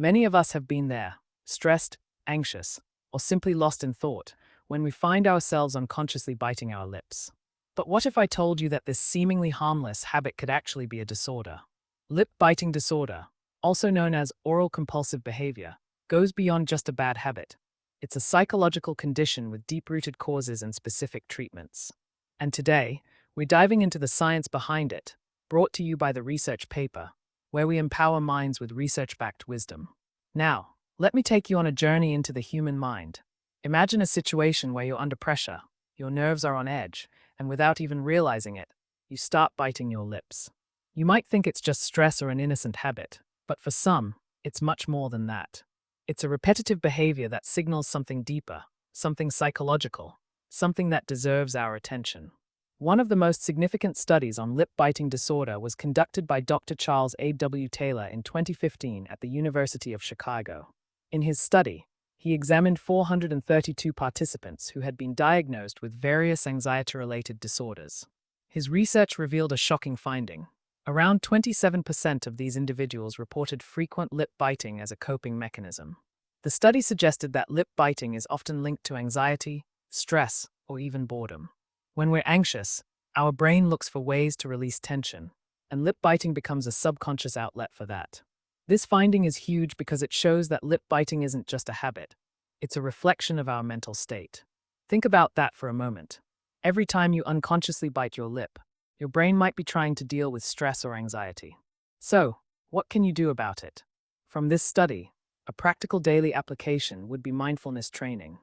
Many of us have been there, stressed, anxious, or simply lost in thought, when we find ourselves unconsciously biting our lips. But what if I told you that this seemingly harmless habit could actually be a disorder? Lip biting disorder, also known as oral compulsive behavior, goes beyond just a bad habit. It's a psychological condition with deep-rooted causes and specific treatments. And today, we're diving into the science behind it, brought to you by the research paper, where we empower minds with research-backed wisdom. Now, let me take you on a journey into the human mind. Imagine a situation where you're under pressure, your nerves are on edge, and without even realizing it, you start biting your lips. You might think it's just stress or an innocent habit, but for some, it's much more than that. It's a repetitive behavior that signals something deeper, something psychological, something that deserves our attention. One of the most significant studies on lip biting disorder was conducted by Dr. Charles A. W. Taylor in 2015 at the University of Chicago. In his study, he examined 432 participants who had been diagnosed with various anxiety-related disorders. His research revealed a shocking finding. Around 27% of these individuals reported frequent lip biting as a coping mechanism. The study suggested that lip biting is often linked to anxiety, stress, or even boredom. When we're anxious, our brain looks for ways to release tension, and lip biting becomes a subconscious outlet for that. This finding is huge because it shows that lip biting isn't just a habit. It's a reflection of our mental state. Think about that for a moment. Every time you unconsciously bite your lip, your brain might be trying to deal with stress or anxiety. So, what can you do about it? From this study, a practical daily application would be mindfulness training.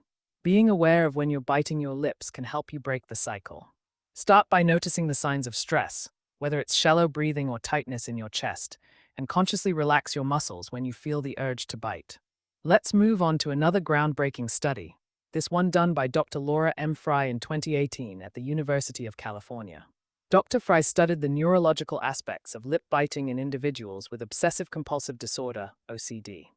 Being aware of when you're biting your lips can help you break the cycle. Start by noticing the signs of stress, whether it's shallow breathing or tightness in your chest, and consciously relax your muscles when you feel the urge to bite. Let's move on to another groundbreaking study, this one done by Dr. Laura M. Fry in 2018 at the University of California. Dr. Fry studied the neurological aspects of lip biting in individuals with obsessive-compulsive disorder, OCD.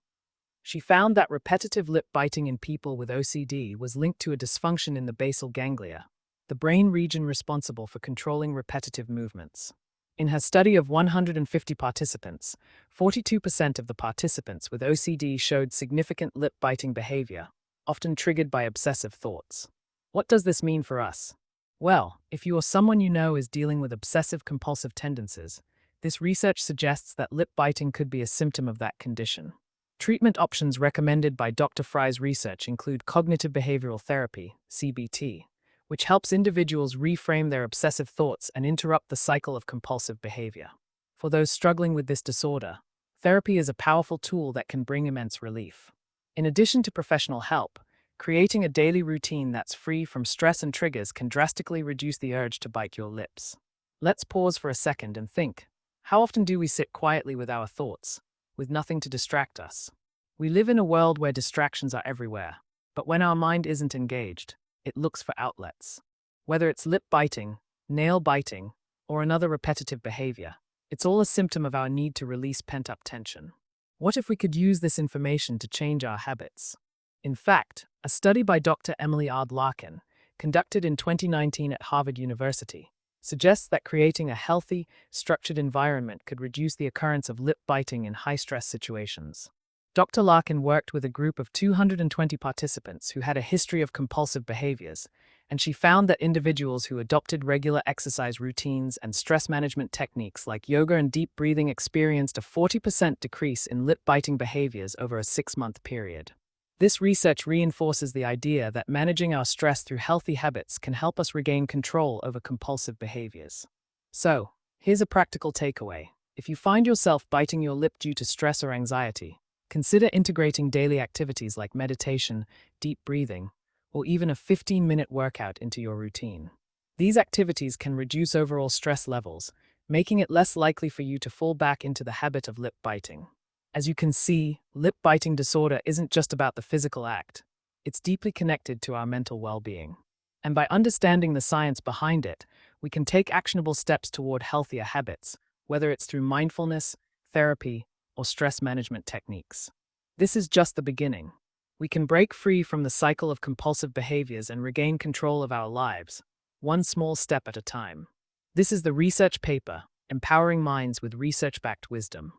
She found that repetitive lip biting in people with OCD was linked to a dysfunction in the basal ganglia, the brain region responsible for controlling repetitive movements. In her study of 150 participants, 42% of the participants with OCD showed significant lip biting behavior, often triggered by obsessive thoughts. What does this mean for us? Well, if you or someone you know is dealing with obsessive-compulsive tendencies, this research suggests that lip biting could be a symptom of that condition. Treatment options recommended by Dr. Fry's research include cognitive behavioral therapy, CBT, which helps individuals reframe their obsessive thoughts and interrupt the cycle of compulsive behavior. For those struggling with this disorder, therapy is a powerful tool that can bring immense relief. In addition to professional help, creating a daily routine that's free from stress and triggers can drastically reduce the urge to bite your lips. Let's pause for a second and think. How often do we sit quietly with our thoughts, with nothing to distract us? We live in a world where distractions are everywhere, but when our mind isn't engaged, it looks for outlets. Whether it's lip biting, nail biting, or another repetitive behavior, it's all a symptom of our need to release pent-up tension. What if we could use this information to change our habits? In fact, a study by Dr. Emily Larkin, conducted in 2019 at Harvard University, suggests that creating a healthy, structured environment could reduce the occurrence of lip biting in high-stress situations. Dr. Larkin worked with a group of 220 participants who had a history of compulsive behaviors, and she found that individuals who adopted regular exercise routines and stress management techniques like yoga and deep breathing experienced a 40% decrease in lip-biting behaviors over a 6-month period. This research reinforces the idea that managing our stress through healthy habits can help us regain control over compulsive behaviors. So, here's a practical takeaway. If you find yourself biting your lip due to stress or anxiety, consider integrating daily activities like meditation, deep breathing, or even a 15-minute workout into your routine. These activities can reduce overall stress levels, making it less likely for you to fall back into the habit of lip biting. As you can see, lip biting disorder isn't just about the physical act. It's deeply connected to our mental well-being. And by understanding the science behind it, we can take actionable steps toward healthier habits, whether it's through mindfulness, therapy, or stress management techniques. This is just the beginning. We can break free from the cycle of compulsive behaviors and regain control of our lives, one small step at a time. This is the research paper, Empowering Minds with Research-Backed Wisdom.